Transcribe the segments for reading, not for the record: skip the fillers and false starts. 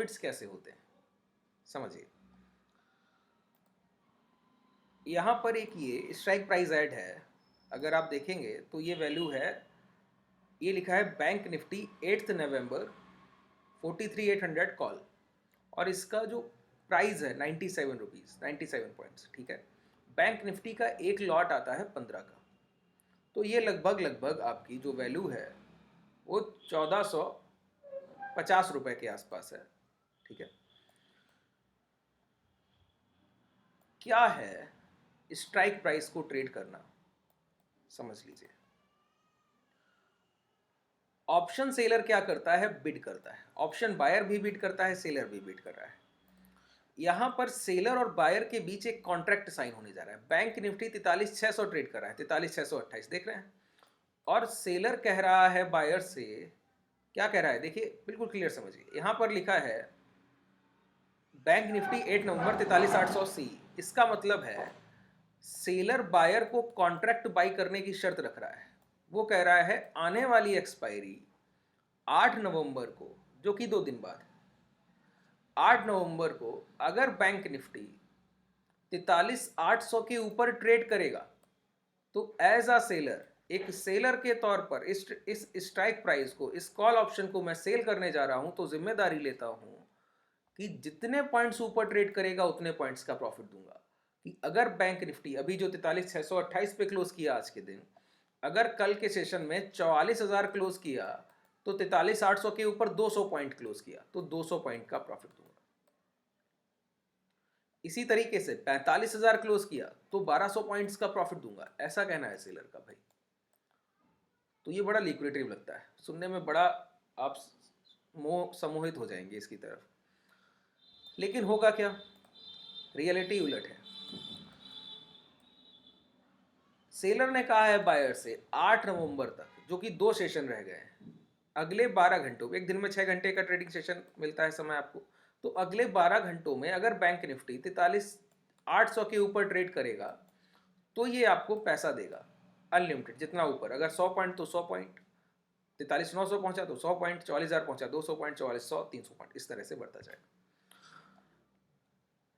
Profits कैसे होते हैं समझिए। यहाँ पर एक ये स्ट्राइक प्राइस ऐड है, अगर आप देखेंगे तो ये वैल्यू है, ये लिखा है बैंक निफ्टी 8 नवंबर 43,800 कॉल, और इसका जो प्राइस है 97 रुपीज़ 97 पॉइंट्स, ठीक है। बैंक निफ्टी का एक लॉट आता है 15 का, तो ये लगभग लगभग आपकी जो वैल्यू है वो 1450 रुपये के आसपास है, ठीक है। क्या है स्ट्राइक प्राइस को ट्रेड करना, समझ लीजिए। ऑप्शन सेलर क्या करता है, बिड करता है। ऑप्शन बायर भी बिड करता है, सेलर भी बिड कर रहा है। यहां पर सेलर और बायर के बीच एक कॉन्ट्रैक्ट साइन होने जा रहा है। बैंक निफ्टी 43,600 ट्रेड कर रहा है, 43,628 देख रहे हैं, और सेलर कह रहा है बायर से, क्या कह रहा है देखिए, बिल्कुल क्लियर समझिए। यहां पर लिखा है बैंक निफ्टी 8 नवंबर 43,880, इसका मतलब है सेलर बायर को कॉन्ट्रैक्ट बाई करने की शर्त रख रहा है। वो कह रहा है आने वाली एक्सपायरी 8 नवंबर को, जो कि 2 दिन बाद, 8 नवंबर को अगर बैंक निफ्टी 43,800 के ऊपर ट्रेड करेगा तो एज अ सेलर, एक सेलर के तौर पर इस स्ट्राइक प्राइस को, इस कॉल ऑप्शन को मैं सेल करने जा रहा हूं, तो जिम्मेदारी लेता हूं कि जितने पॉइंट्स ऊपर ट्रेड करेगा उतने पॉइंट्स का प्रॉफिट दूंगा। कि अगर बैंक निफ्टी अभी जो 43,628 पे क्लोज किया आज के दिन, अगर कल के सेशन में 44,000 क्लोज किया तो 43,800 के ऊपर 200 पॉइंट क्लोज किया तो 200 पॉइंट का प्रॉफिट दूंगा। इसी तरीके से 45,000 क्लोज किया तो 1200 पॉइंट्स का प्रॉफिट दूंगा, ऐसा कहना है सेलर का भाई। तो ये बड़ा लिक्विडेटिव लगता है सुनने में, बड़ा आप सम्मोहित हो जाएंगे इसकी तरफ, लेकिन होगा क्या, रियलिटी उलट है। सेलर ने कहा है बायर से 8 नवंबर तक, जो कि 2 सेशन रह गए हैं, अगले 12 घंटों में, एक दिन में 6 घंटे का ट्रेडिंग सेशन मिलता है समय आपको, तो अगले 12 घंटों में अगर बैंक निफ्टी 43,800 के ऊपर ट्रेड करेगा तो ये आपको पैसा देगा अनलिमिटेड, जितना ऊपर, अगर 100 पॉइंट तो 100 पॉइंट, 43,900 पहुंचा तो 100 पॉइंट, 44,000 पहुंचा 200 पॉइंट, 44,100, 300 पॉइंट, इस तरह से बढ़ता जाएगा।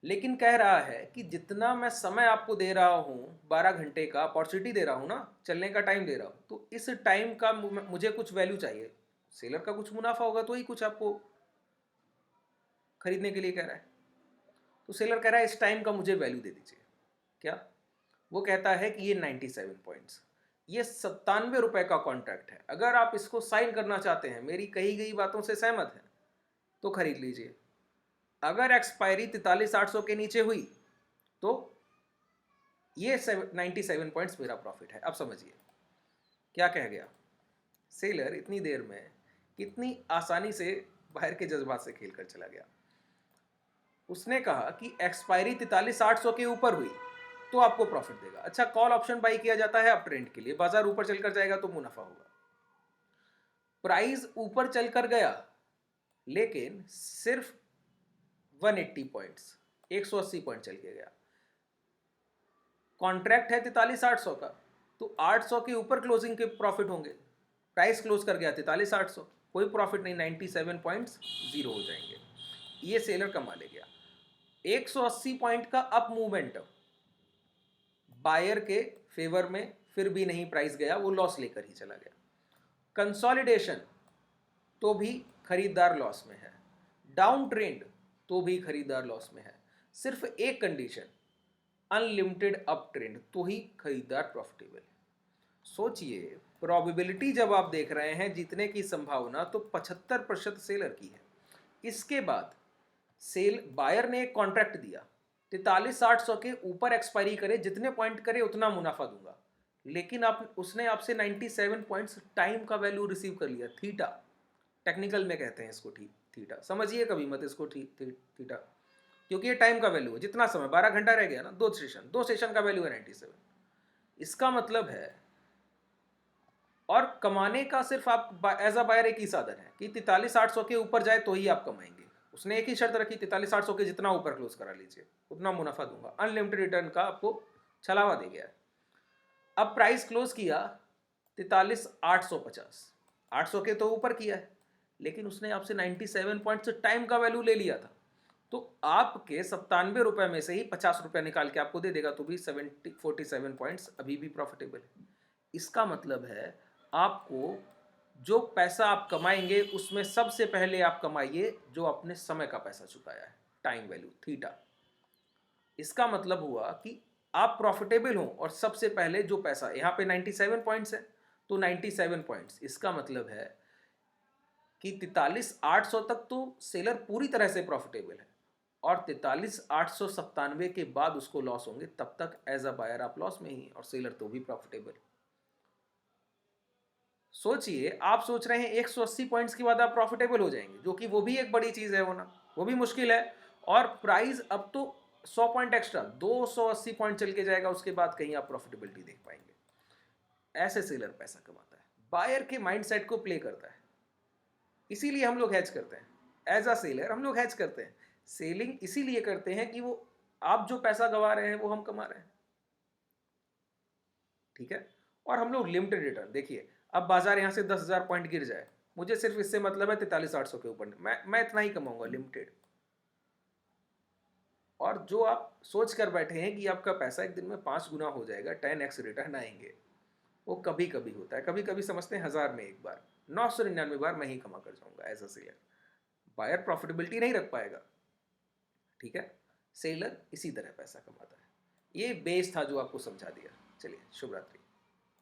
लेकिन कह रहा है कि जितना मैं समय आपको दे रहा हूं, 12 घंटे का अपॉर्चुनिटी दे रहा हूं ना, चलने का टाइम दे रहा हूं, तो इस टाइम का मुझे कुछ वैल्यू चाहिए। सेलर का कुछ मुनाफा होगा तो ही कुछ आपको खरीदने के लिए कह रहा है। तो सेलर कह रहा है इस टाइम का मुझे वैल्यू दे दीजिए। क्या वो कहता है कि ये 97 पॉइंट्स, ये 97 रुपए का कॉन्ट्रैक्ट है, अगर आप इसको साइन करना चाहते हैं, मेरी कही गई बातों से सहमत हैं, तो खरीद लीजिए। अगर एक्सपायरी 43,800 के नीचे हुई तो ये 97 पॉइंट्स मेरा प्रॉफिट है। अब समझिए क्या कह गया सेलर, इतनी देर में कितनी आसानी से बाहर के जज्बात से खेल कर चला गया। उसने कहा कि एक्सपायरी 43,800 के ऊपर हुई तो आपको प्रॉफिट देगा। अच्छा, कॉल ऑप्शन बाई किया जाता है अप ट्रेंड के लिए, बाजार ऊपर चलकर जाएगा तो मुनाफा होगा। प्राइस ऊपर चलकर गया लेकिन सिर्फ 180 पॉइंट्स, 180 पॉइंट चल के गया, कॉन्ट्रैक्ट है 43,800 का, तो 800 के ऊपर क्लोजिंग के प्रॉफिट होंगे। प्राइस क्लोज कर गया 43,800, कोई प्रॉफिट नहीं, 97 पॉइंट्स जीरो हो जाएंगे। ये सेलर कमा ले गया। 180 पॉइंट का अप मूवमेंट बायर के फेवर में, फिर भी नहीं प्राइस गया, वो लॉस लेकर ही चला गया। कंसोलिडेशन तो भी खरीदार लॉस में है, डाउन ट्रेंड तो भी खरीदार लॉस में है। सिर्फ एक कंडीशन, अनलिमिटेड अप ट्रेंड, तो ही खरीदार प्रॉफिटेबल है। सोचिए, प्रोबेबिलिटी जब आप देख रहे हैं जीतने की संभावना तो 75% सेलर की है। इसके बाद बायर ने एक कॉन्ट्रैक्ट दिया, 43,800 के ऊपर एक्सपायरी करे, जितने पॉइंट करे उतना मुनाफा दूंगा, लेकिन उसने आपसे 97 पॉइंट्स टाइम का वैल्यू रिसीव कर लिया, थीटा, टेक्निकल में कहते हैं इसको, थीटा समझिए कभी मत इसको, थीटा, क्योंकि ये टाइम का वैल्यू है, जितना समय 12 घंटा रह गया ना, 2 सेशन का वैल्यू है 97। इसका मतलब है, और कमाने का सिर्फ आप एज अ बायर एक ही साधन है कि 43,800 के ऊपर जाए तो ही आप कमाएंगे। उसने एक ही शर्त रखी, 43,800 के जितना ऊपर क्लोज करा लीजिए उतना मुनाफा दूंगा, अनलिमिटेड रिटर्न का आपको छलावा दे गया है। अब प्राइस क्लोज किया 43,850, 800 के तो ऊपर किया है, लेकिन उसने आपसे 97 पॉइंट से टाइम का वैल्यू ले लिया था, तो आपके 97 रुपये में से ही 50 रुपया निकाल के आपको दे देगा, तो भी 47 पॉइंट्स अभी भी प्रॉफिटेबल है। इसका मतलब है आपको जो पैसा आप कमाएंगे उसमें सबसे पहले आप कमाइए जो अपने समय का पैसा चुकाया है, टाइम वैल्यू थीटा। इसका मतलब हुआ कि आप प्रॉफिटेबल हो और सबसे पहले जो पैसा यहाँ पे 97 पॉइंट्स है, तो 97 पॉइंट्स, इसका मतलब है कि 43,800 तक तो सेलर पूरी तरह से प्रॉफिटेबल है, और 43,897 के बाद उसको लॉस होंगे, तब तक एज अ बायर आप लॉस में ही, और सेलर तो भी प्रॉफिटेबल। सोचिए, आप सोच रहे हैं 180 पॉइंट्स के बाद आप प्रॉफिटेबल हो जाएंगे, जो कि वो भी एक बड़ी चीज है होना, वो भी मुश्किल है, और प्राइस अब तो 100 पॉइंट एक्स्ट्रा 280 पॉइंट चल के जाएगा, उसके बाद कहीं आप प्रॉफिटेबिलिटी देख पाएंगे। ऐसे सेलर पैसा कमाता है, बायर के माइंडसेट को प्ले करता है, इसीलिए हम लोग हैज करते हैं। एज अ सेलर हम लोग हैज करते हैं, सेलिंग इसीलिए करते हैं कि वो आप जो पैसा गवा रहे हैं वो हम कमा रहे हैं, ठीक है। और हम लोग लिमिटेड रिटर्न, देखिए अब बाजार यहाँ से 10,000 पॉइंट गिर जाए, मुझे सिर्फ इससे मतलब है 43,800 के ऊपर, मैं इतना ही कमाऊंगा लिमिटेड। और जो आप सोच कर बैठे हैं कि आपका पैसा एक दिन में 5 गुना हो जाएगा, 10x रिटर्न आएंगे, वो कभी कभी होता है, कभी कभी समझते हैं 1000 में एक बार, 999 बार मैं ही कमा कर जाऊंगा as a seller. Buyer profitability नहीं रख पाएगा, ठीक है। सेलर इसी तरह पैसा कमाता है। ये बेस था जो आपको समझा दिया। चलिए, शुभ रात्रि।